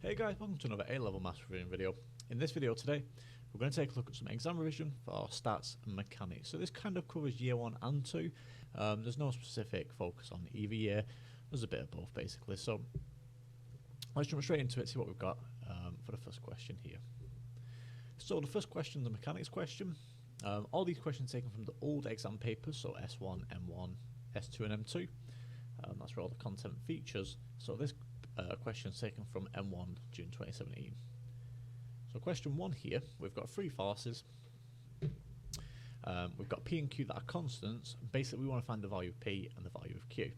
Hey guys, welcome to another A-Level Maths revision video. In this video today, we're going to take a look at some exam revision for our stats and mechanics. So this kind of covers year 1 and 2. There's no specific focus on either year. There's a bit of both basically. So let's jump straight into it, see what we've got for the first question here. So the first question is a mechanics question. All these questions taken from the old exam papers, so S1, M1, S2 and M2. That's where all the content features. So this question is taken from M1 June 2017. So question 1 here, we've got three forces. We've got P and Q that are constants. Basically we want to find the value of P and the value of Q.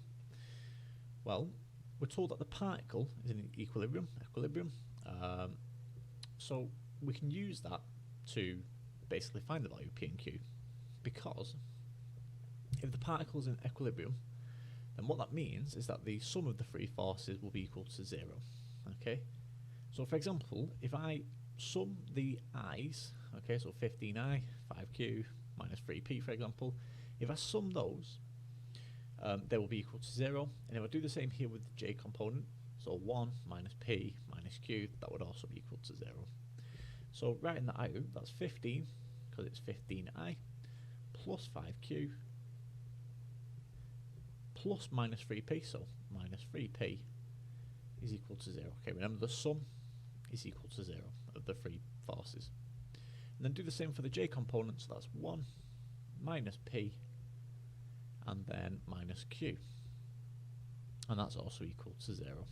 Well, we're told that the particle is in equilibrium. So we can use that to basically find the value of P and Q, because if the particle is in equilibrium, then what that means is that the sum of the three forces will be equal to 0. Okay, so for example, if I sum the i's, okay, so 15i, 5q, minus 3p for example, if I sum those, they will be equal to 0. And if I do the same here with the j component, so 1 minus p minus q, that would also be equal to 0. So writing that out, that's 15, because it's 15i, plus 5q, plus minus 3p, so minus 3p is equal to 0. Okay, remember the sum is equal to 0 of the three forces. And then do the same for the j component, so that's 1 minus p and then minus q. And that's also equal to 0.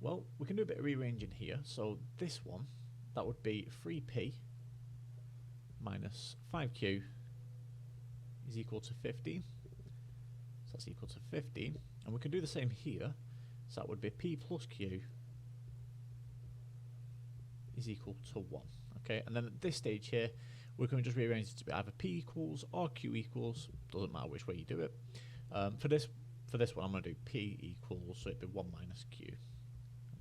Well, we can do a bit of rearranging here. So this one, that would be 3p minus 5q is equal to 15. So that's equal to 15. And we can do the same here. So that would be p plus q is equal to 1. Okay, and then at this stage here, we're going to just rearrange it to be either p equals or q equals. Doesn't matter which way you do it. For this one, I'm going to do p equals, so it'd be 1 minus q.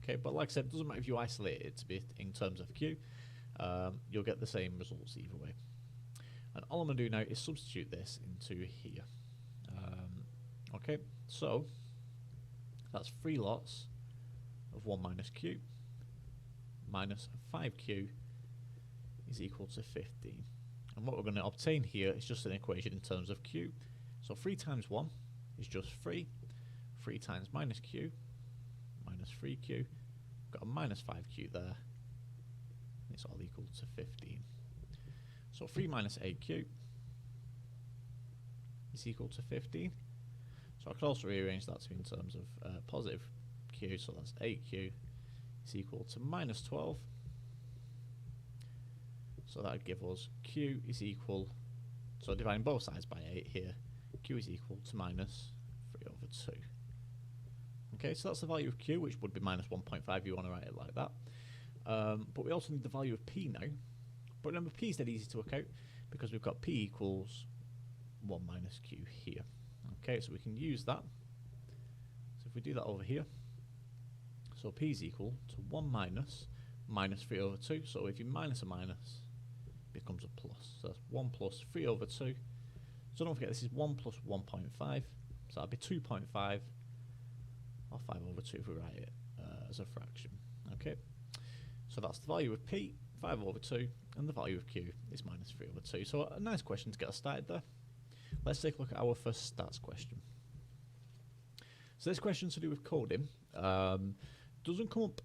Okay, but like I said, it doesn't matter if you isolate it to be in terms of q. You'll get the same results either way. And all I'm going to do now is substitute this into here. Okay, so that's 3 lots of 1 minus q minus 5q is equal to 15. And what we're going to obtain here is just an equation in terms of q. So 3 times 1 is just 3. 3 times minus q, minus 3q. Got a minus 5q there. And it's all equal to 15. So 3 minus 8q is equal to 15. So I could also rearrange that to be in terms of positive q, so that's 8q is equal to minus 12. So that would give us q is equal, so dividing both sides by 8 here, q is equal to minus 3 over 2. Okay, so that's the value of q, which would be minus 1.5 if you want to write it like that. But we also need the value of p now. But remember, p is dead easy to work out because we've got p equals 1 minus q here. Okay, so we can use that. So if we do that over here, so p is equal to 1 minus 3 over 2. So if you minus a minus, it becomes a plus. So that's 1 plus 3 over 2. So don't forget, this is 1 plus 1.5. So that'd be 2.5, or 5 over 2 if we write it as a fraction. Okay, so that's the value of p, 5 over 2, and the value of q is minus 3 over 2. So a nice question to get us started there. Let's take a look at our first stats question. So this question's to do with coding. Doesn't come up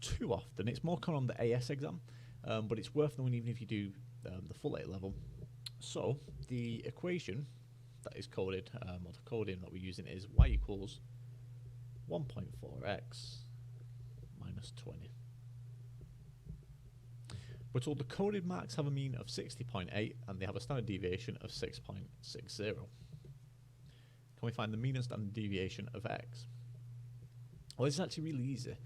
too often. It's more common on the AS exam, but it's worth knowing even if you do the full A-level. So the equation that is coded, or the coding that we're using is y equals 1.4x minus 20. We're told the coded marks have a mean of 60.8 and they have a standard deviation of 6.60. Can we find the mean and standard deviation of x? Well, this is actually really easy.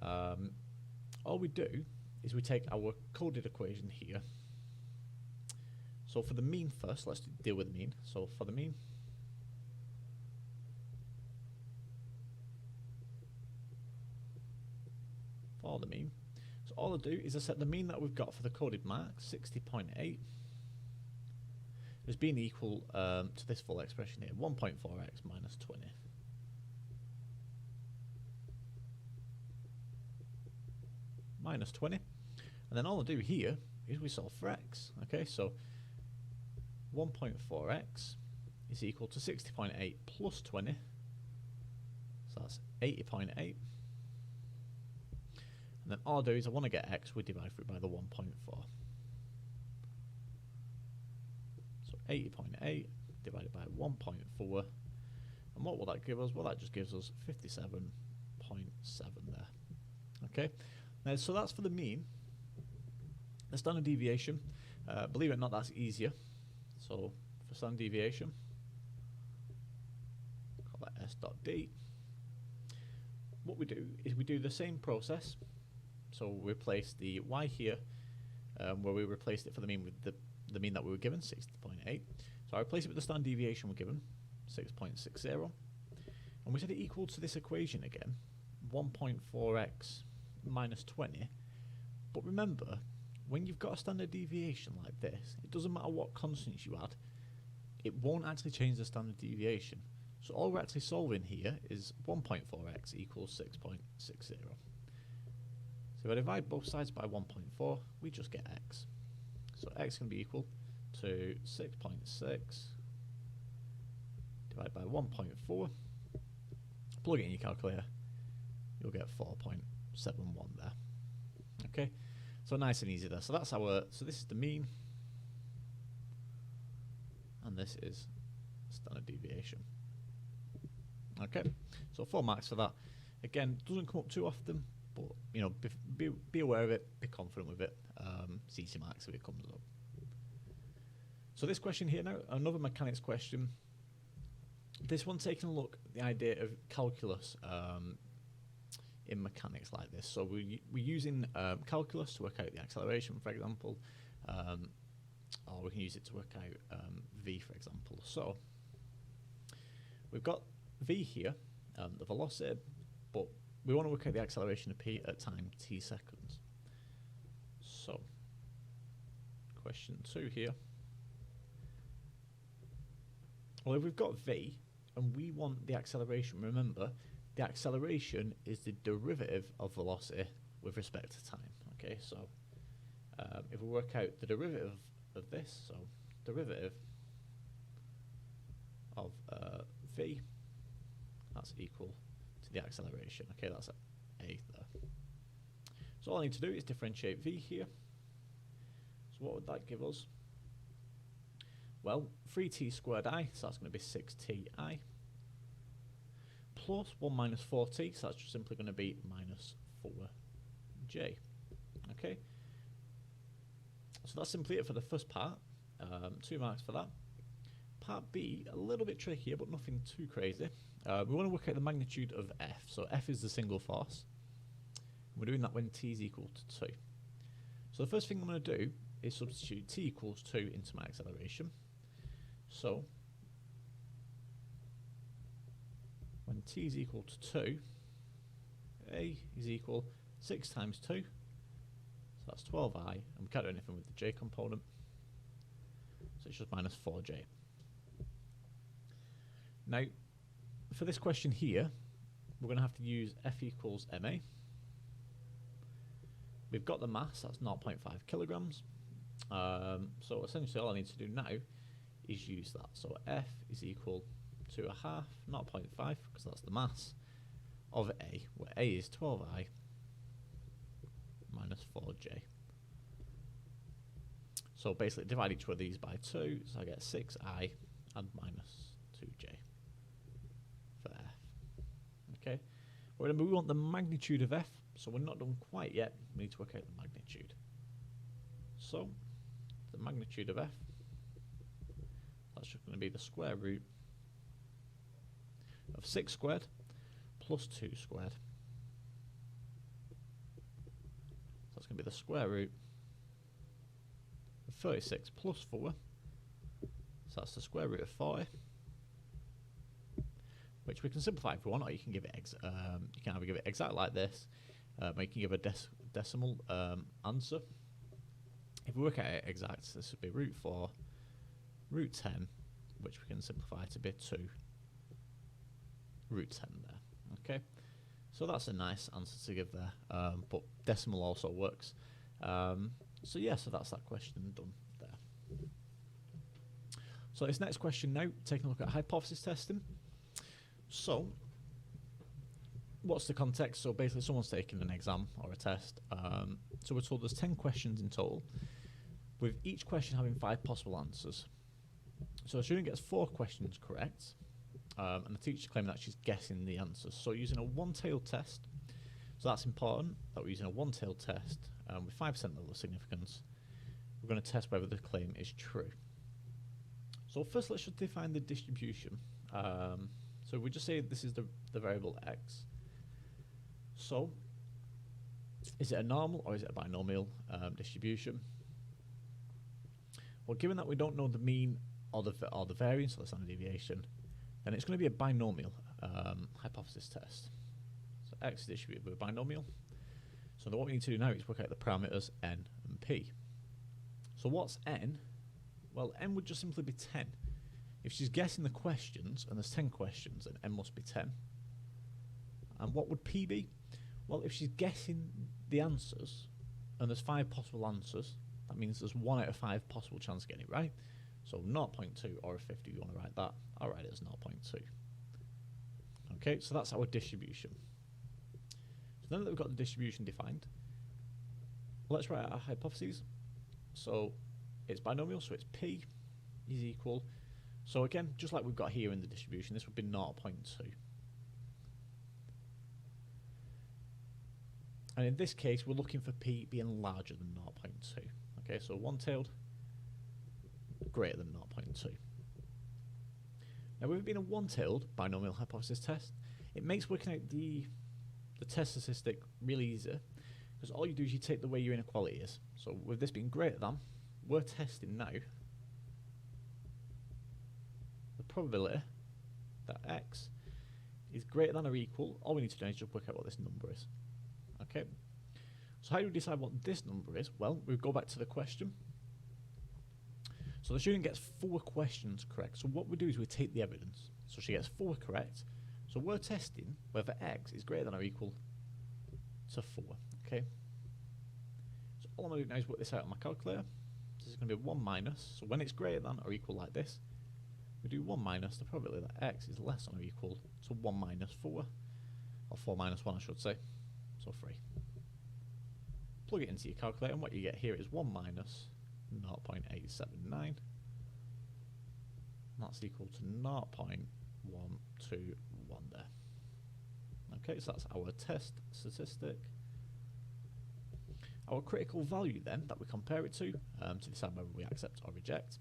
All we do is we take our coded equation here. So for the mean first, let's deal with the mean. So for the mean, so all I do is I set the mean that we've got for the coded marks, 60.8, as being equal to this full expression here, 1.4x minus 20. minus 20. And then all I do here is we solve for x. Okay, so 1.4x is equal to 60.8 plus 20. So that's 80.8. And then all I do is I want to get x, we divide through by the 1.4. So 80.8 divided by 1.4. And what will that give us? Well, that just gives us 57.7 there. Okay, now so that's for the mean. The standard deviation, believe it or not, that's easier. So for standard deviation, call that S dot D. What we do is we do the same process. So we replace the y here, where we replaced it for the mean with the mean that we were given, 60.8. So I replace it with the standard deviation we're given, 6.60. And we set it equal to this equation again, 1.4x minus 20. But remember, when you've got a standard deviation like this, it doesn't matter what constants you add, it won't actually change the standard deviation. So all we're actually solving here is 1.4x equals 6.60. So if I divide both sides by 1.4, we just get x. So x can be equal to 6.6 divided by 1.4. Plug it in your calculator, you'll get 4.71 there. Okay, so nice and easy there. So that's our, so this is the mean, and this is standard deviation. Okay, so 4 marks for that. Again, doesn't come up too often, but you know, be aware of it, be confident with it. It's easy marks if it comes up. So this question here now, another mechanics question. This one taking a look at the idea of calculus in mechanics like this. So we're using calculus to work out the acceleration, for example, or we can use it to work out v, for example. So we've got v here, the velocity, but we want to work out the acceleration of p at time t seconds. So question 2 here. Well, if we've got v and we want the acceleration, remember, the acceleration is the derivative of velocity with respect to time. Okay, so if we work out the derivative of this, so derivative of v, that's equal to the acceleration. Okay, that's a there. So all I need to do is differentiate v here. So what would that give us? Well, 3t squared I, so that's going to be 6ti, plus 1 minus 4t, so that's just simply going to be minus 4j. Okay, so that's simply it for the first part. 2 marks for that. Part B, a little bit trickier, but nothing too crazy. We want to work out the magnitude of F. So F is the single force. We're doing that when t is equal to 2. So the first thing I'm going to do is substitute t equals 2 into my acceleration. So when t is equal to 2, a is equal 6 times 2. So that's 12i, and we can't do anything with the j component. So it's just minus 4j. Now, for this question here, we're going to have to use F equals ma. We've got the mass, that's 0.5 kilograms. So essentially all I need to do now is use that. So F is equal to a half, 0.5, because that's the mass, of A, where A is 12i minus 4j. So basically divide each one of these by 2, so I get 6i and minus 2j for F. Okay, remember we want the magnitude of F, so we're not done quite yet, we need to work out the magnitude. So the magnitude of F, that's just going to be the square root of 6 squared plus 2 squared. So that's going to be the square root of 36 plus 4. So that's the square root of 40, which we can simplify if we want, or you can give it you can either give it exact like this, or you can give a decimal answer. If we work out it exact, this would be root 4 root 10, which we can simplify to be 2 root 10 there. Okay, So that's a nice answer to give there, but decimal also works. So yeah, so that's that question done there. So this next question now, taking a look at hypothesis testing. So what's the context? So basically someone's taking an exam or a test. So we're told there's 10 questions in total, with each question having 5 possible answers. So a student gets 4 questions correct, and the teacher claiming that she's guessing the answers. So using a one-tailed test, so that's important that we're using a one-tailed test with 5% level of significance. We're going to test whether the claim is true. So first let's just define the distribution. So we just say this is the variable x. So is it a normal or is it a binomial distribution? Well, given that we don't know the mean or the variance or the standard deviation, then it's going to be a binomial hypothesis test. So x is distributed with a binomial. So what we need to do now is work out the parameters n and p. So what's n? Well, n would just simply be 10. If she's guessing the questions, and there's 10 questions, then n must be 10. And what would p be? Well, if she's guessing the answers, and there's 5 possible answers, that means there's 1 out of 5 possible chance of getting it right. So 0.2 or a 50, you want to write that. I'll write it as 0.2. Okay, so that's our distribution. So now that we've got the distribution defined, let's write our hypotheses. So it's binomial, so it's p is equal. So again, just like we've got here in the distribution, this would be 0.2. And in this case, we're looking for p being larger than 0.2. Okay, so one-tailed, greater than 0.2. Now, with it being a one-tailed binomial hypothesis test, it makes working out the test statistic really easy, because all you do is you take the way your inequality is. So with this being greater than, we're testing now the probability that x is greater than or equal. All we need to do is just work out what this number is. Okay, so how do we decide what this number is? Well, we go back to the question. So the student gets 4 questions correct. So what we do is we take the evidence. So she gets 4 correct. So we're testing whether x is greater than or equal to 4. Okay. So all I'm going to do now is work this out on my calculator. This is going to be 1 minus. So when it's greater than or equal like this, we do 1 minus the probability that x is less than or equal to 1 minus 4. Or 4 minus 1, I should say. So 3. Plug it into your calculator, and what you get here is 1 minus 0.879. That's equal to 0.121 there. Okay, so that's our test statistic. Our critical value then that we compare it to decide whether we accept or reject.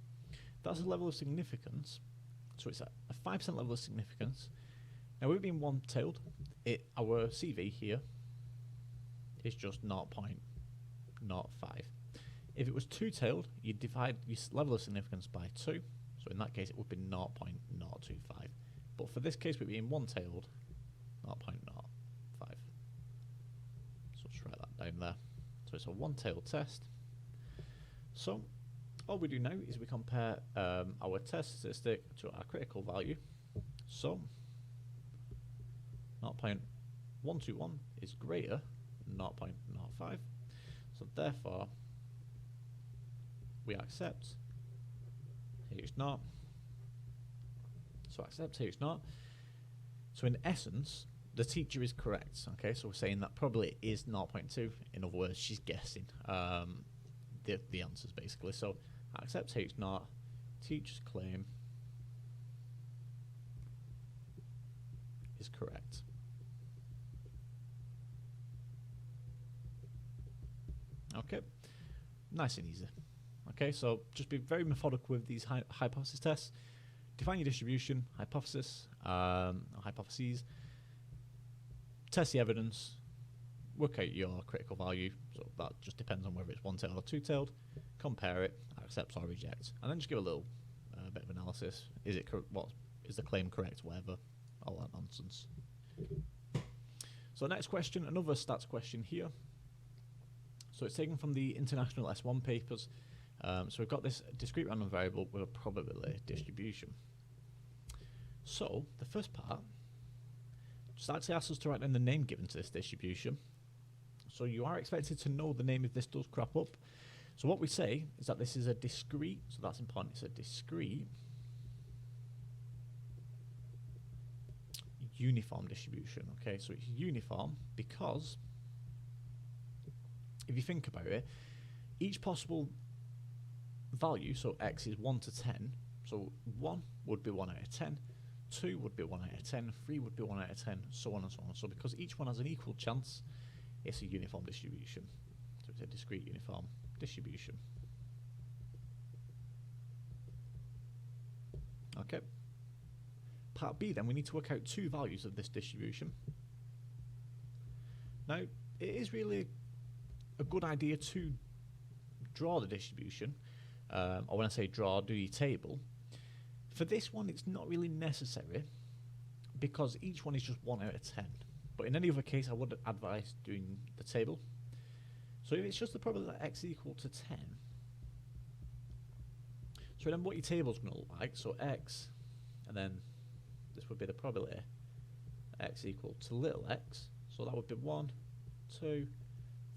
That's a level of significance. So it's a 5% level of significance. Now, with it being one-tailed, our CV here is just 0.05. If it was two-tailed, you'd divide your level of significance by 2. So in that case, it would be 0.025. But for this case, we're being one-tailed, 0.05. So just write that down there. So it's a one-tailed test. So all we do now is we compare our test statistic to our critical value. So 0.121 is greater than 0.05. So therefore, we accept H0. So accept H0. So in essence, the teacher is correct. Okay, so we're saying that probably is 0.2. In other words, she's guessing the answers basically. So accept H0. Teacher's claim is correct. Okay, nice and easy. Okay, so just be very methodical with these hypothesis tests. Define your distribution, hypothesis, hypotheses. Test the evidence. Work out your critical value. So that just depends on whether it's one-tailed or two-tailed. Compare it, accept or reject, and then just give a little bit of analysis. Is it what is the claim correct? Whatever, all that nonsense. So next question, another stats question here. So it's taken from the International S1 papers. So we've got this discrete random variable with a probability distribution. So the first part, So that actually asks us to write down the name given to this distribution. So you are expected to know the name if this does crop up. So what we say is that this is a discrete, so that's important, it's a discrete uniform distribution. Okay, so it's uniform because if you think about it, each possible value, so x is 1 to 10, so 1 would be 1 out of 10, 2 would be 1 out of 10, 3 would be 1 out of 10, so on and so on. So because each one has an equal chance, it's a uniform distribution. So it's a discrete uniform distribution. Okay. Part B then, we need to work out two values of this distribution. Now, it is really a good idea to draw the distribution, or when I say draw, do your table. For this one, it's not really necessary because each one is just 1 out of 10. But in any other case, I would advise doing the table. So if it's just the probability that x is equal to 10, so then what your table is going to look like, so x, and then this would be the probability x equal to little x, so that would be 1, 2,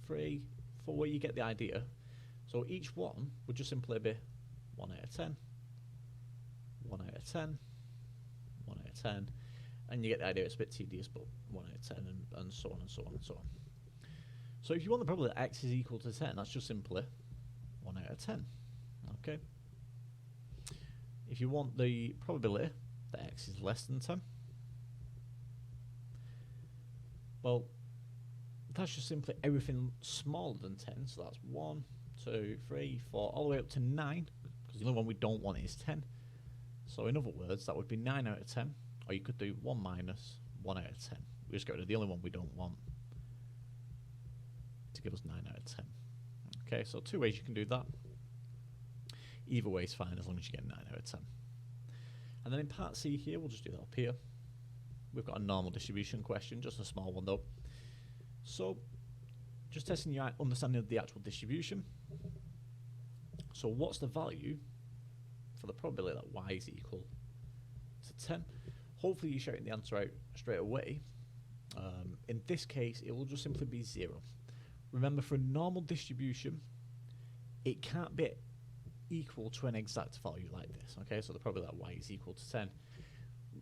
3, 4, you get the idea. So each one would just simply be 1 out of 10, 1 out of 10, 1 out of 10, and you get the idea. It's a bit tedious, but 1 out of 10, and so on and so on and so on. So if you want the probability that x is equal to 10, that's just simply 1 out of 10. Okay. If you want the probability that x is less than 10, well, that's just simply everything smaller than 10. So that's 1, 2, 3, 4, all the way up to 9, because the only one we don't want is 10. So in other words, that would be 9 out of 10, or you could do 1 minus 1 out of 10. We just get rid of the only one we don't want to give us 9 out of 10. Okay, so two ways you can do that. Either way is fine as long as you get 9 out of 10. And then in part C here, we'll just do that up here. We've got a normal distribution question, just a small one though. So, just testing your understanding of the actual distribution. So what's the value for the probability that y is equal to 10? Hopefully you're shouting the answer out straight away. In this case, it will just simply be 0. Remember, for a normal distribution, it can't be equal to an exact value like this. Okay, so the probability that y is equal to 10,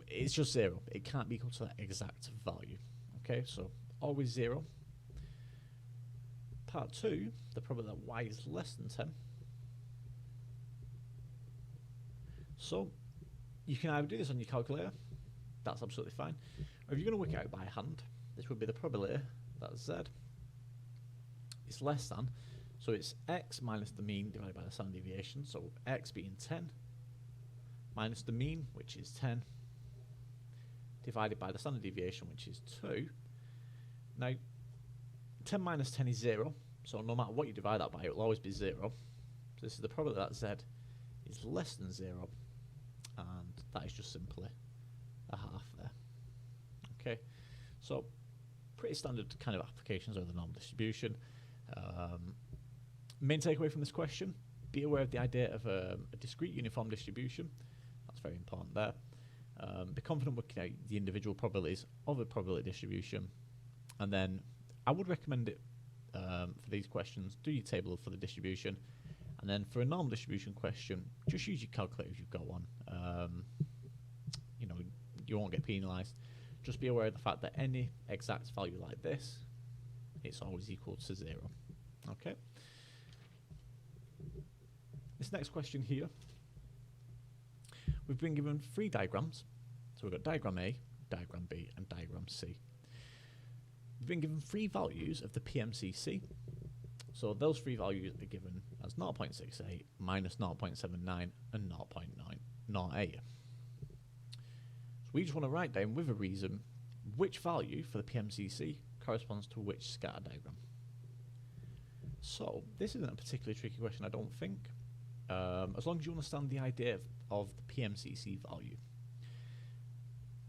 it's just 0. It can't be equal to that exact value. Okay, so always 0. Part 2, the probability that y is less than 10. So you can either do this on your calculator, that's absolutely fine, or if you're going to work it out by hand, this would be the probability that z is less than, so it's x minus the mean divided by the standard deviation, so x being 10 minus the mean, which is 10, divided by the standard deviation, which is 2. Now, 10 minus 10 is 0, so no matter what you divide that by, it will always be 0. So this is the probability that z is less than 0, and that is just simply a half there. Okay, so pretty standard kind of applications of the normal distribution. Main takeaway from this question, be aware of the idea of a discrete uniform distribution. That's very important there. Be confident working out the individual probabilities of a probability distribution, and then I would recommend it for these questions, do your table for the distribution, and then for a normal distribution question, just use your calculator if you've got one. You know, you won't get penalised. Just be aware of the fact that any exact value like this, it's always equal to 0. Okay. This next question here, we've been given 3 diagrams. So we've got diagram A, diagram B, and diagram C. We've been given 3 values of the PMCC. So those 3 values are given as 0.68, minus 0.79, and 0.908. So we just want to write down with a reason which value for the PMCC corresponds to which scatter diagram. So this isn't a particularly tricky question, I don't think, as long as you understand the idea of the PMCC value.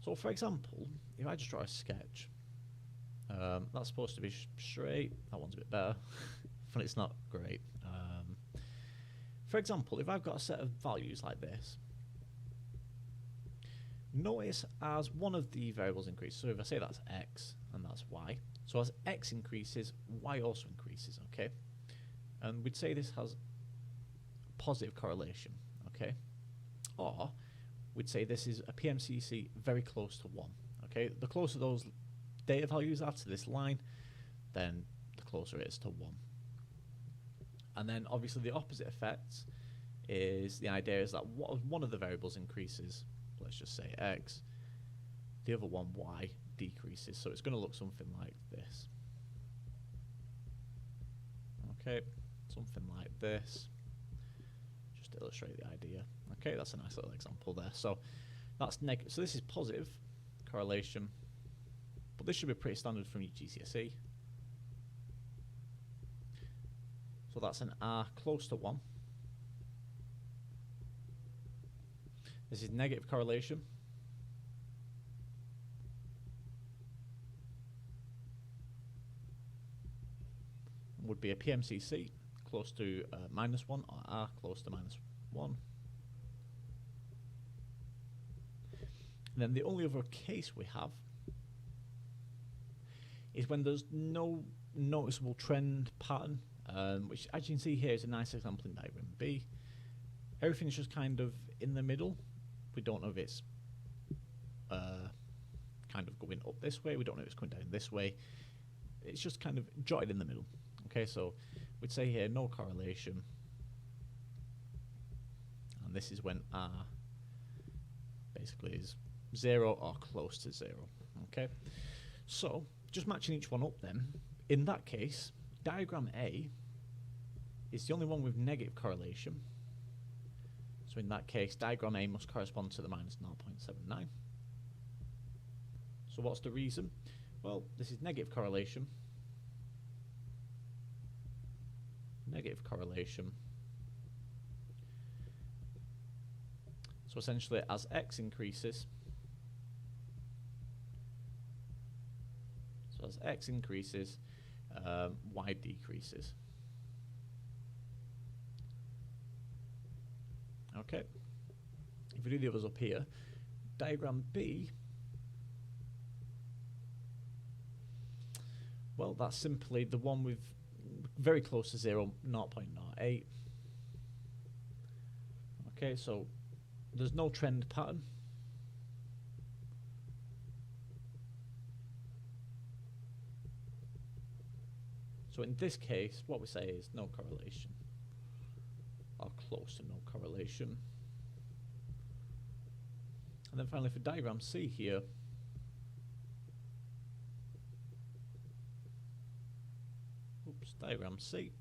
So for example, if I just draw a sketch, that's supposed to be straight, that one's a bit better, but it's not great. For example, if I've got a set of values like this, Notice as one of the variables increases, so if I say that's x and that's y, so as x increases, y also increases, okay? And we'd say this has positive correlation, okay? Or we'd say this is a PMCC very close to 1, okay? The closer those data values are to this line, then the closer it is to 1. And then obviously the opposite effect is the idea is that one of the variables increases, let's just say x, the other one y decreases. So it's going to look something like this. Okay, something like this. Just to illustrate the idea. Okay, that's a nice little example there. So that's negative. So this is positive correlation, but this should be pretty standard from your GCSE. So that's an R close to 1. This is negative correlation. Would be a PMCC close to -1 or R close to -1. And then the only other case we have is when there's no noticeable trend pattern, which as you can see here is a nice example in diagram B. Everything's just kind of in the middle. We don't know if it's kind of going up this way. We don't know if it's going down this way. It's just kind of jotted in the middle. Okay, so we'd say here no correlation. And this is when R basically is 0 or close to 0. Okay, so just matching each one up then. In that case, diagram A is the only one with negative correlation. So in that case, diagram A must correspond to the -0.79. So what's the reason? Well, this is negative correlation. Negative correlation. So essentially, as x increases, y decreases. Okay. If we do the others up here, diagram B, well, that's simply the one with very close to 0, 0.08. Okay, so there's no trend pattern. So in this case, what we say is no correlation, or close to no correlation. And then finally for diagram C here, diagram C,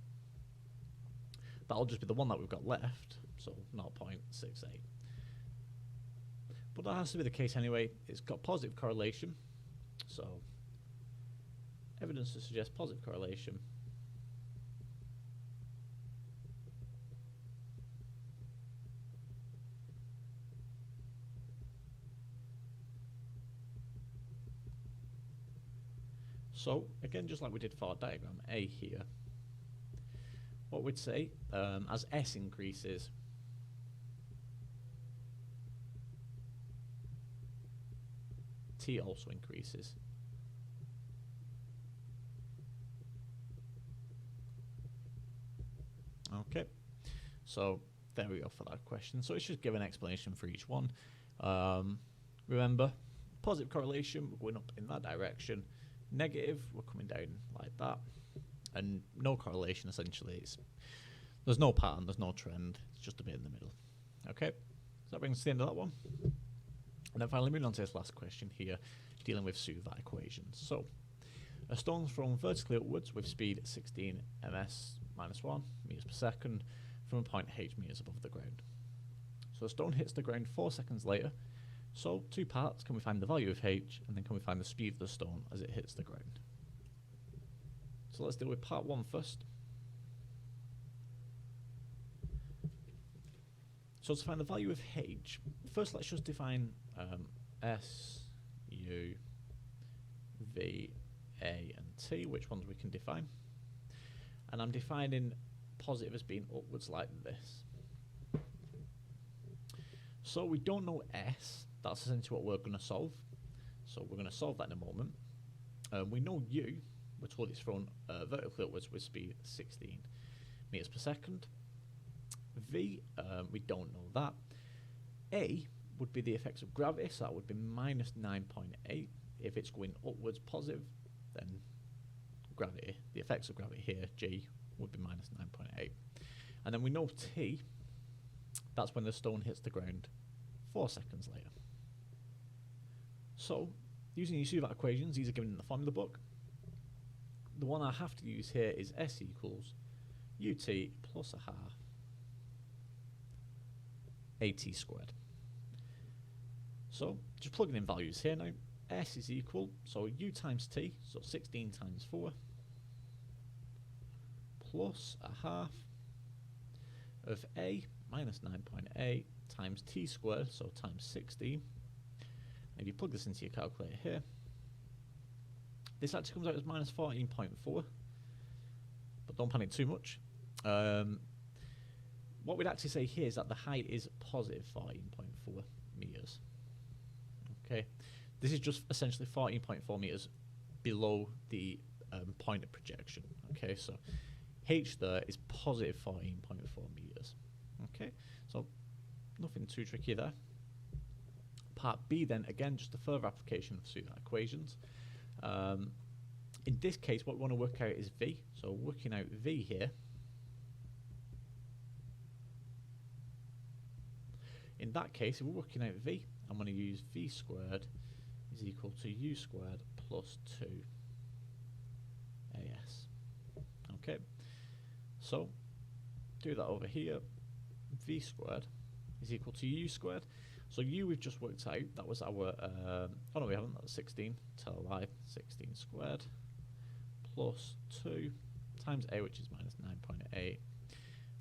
that'll just be the one that we've got left, so 0.68. But that has to be the case anyway. It's got positive correlation, so evidence to suggest positive correlation. So again, just like we did for diagram A here, what we'd say, as S increases, T also increases. Okay, so there we go for that question. So it's just give an explanation for each one. Remember, positive correlation, we're going up in that direction. Negative, we're coming down like that. And no correlation, essentially. There's no pattern, there's no trend. It's just a bit in the middle. Okay, so that brings us to the end of that one. And then finally moving on to this last question here, dealing with Suva equations. So, a stone's thrown vertically upwards with speed 16 ms-1 meters per second from a point h meters above the ground. So a stone hits the ground 4 seconds later. So, two parts, can we find the value of h, and then can we find the speed of the stone as it hits the ground? So let's deal with part 1 first. So to find the value of h, first let's just define S, U, V, A and T, which ones we can define. And I'm defining positive as being upwards like this. So we don't know S, That's essentially what we're going to solve. So we're going to solve that in a moment. We know u, we're told it's thrown vertically upwards with speed 16 meters per second. V, we don't know that. A would be the effects of gravity, so that would be minus 9.8. If it's going upwards positive, then gravity, the effects of gravity here, G, would be minus 9.8. And then we know T, that's when the stone hits the ground 4 seconds later. So, using these two equations, these are given in the formula book. The one I have to use here is S equals ut plus a half at squared. So, just plugging in values here now. S is equal, so u times t, so 16 times 4, plus a half of a minus 9.8 times t squared, so times 16. If you plug this into your calculator here, this actually comes out as minus 14.4, but don't panic too much. What we'd actually say here is that the height is positive 14.4 meters. Okay, this is just essentially 14.4 meters below the point of projection. Okay, so h there is positive 14.4 meters. Okay, so nothing too tricky there. Part B then, again, just a further application of pseudo equations. In this case, what we want to work out is V. So working out V here. In that case, if we're working out V, I'm going to use V squared is equal to U squared plus 2 AS. Okay, so do that over here. V squared is equal to U squared. So U we've just worked out, that was our, oh no we haven't, that was 16, tell a lie, 16 squared plus 2 times A, which is minus 9.8, and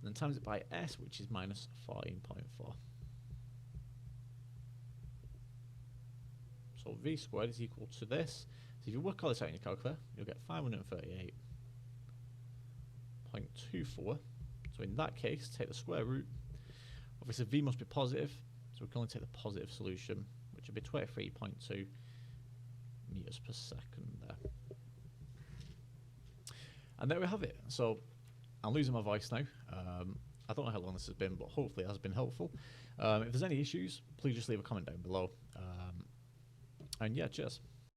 then times it by S, which is minus 14.4. So V squared is equal to this. So if you work all this out in your calculator, you'll get 538.24. So in that case, take the square root. Obviously V must be positive, so we can only take the positive solution, which would be 23.2 meters per second there. And there we have it. So I'm losing my voice now. I don't know how long this has been, but hopefully it has been helpful. If there's any issues, please just leave a comment down below. And yeah, cheers.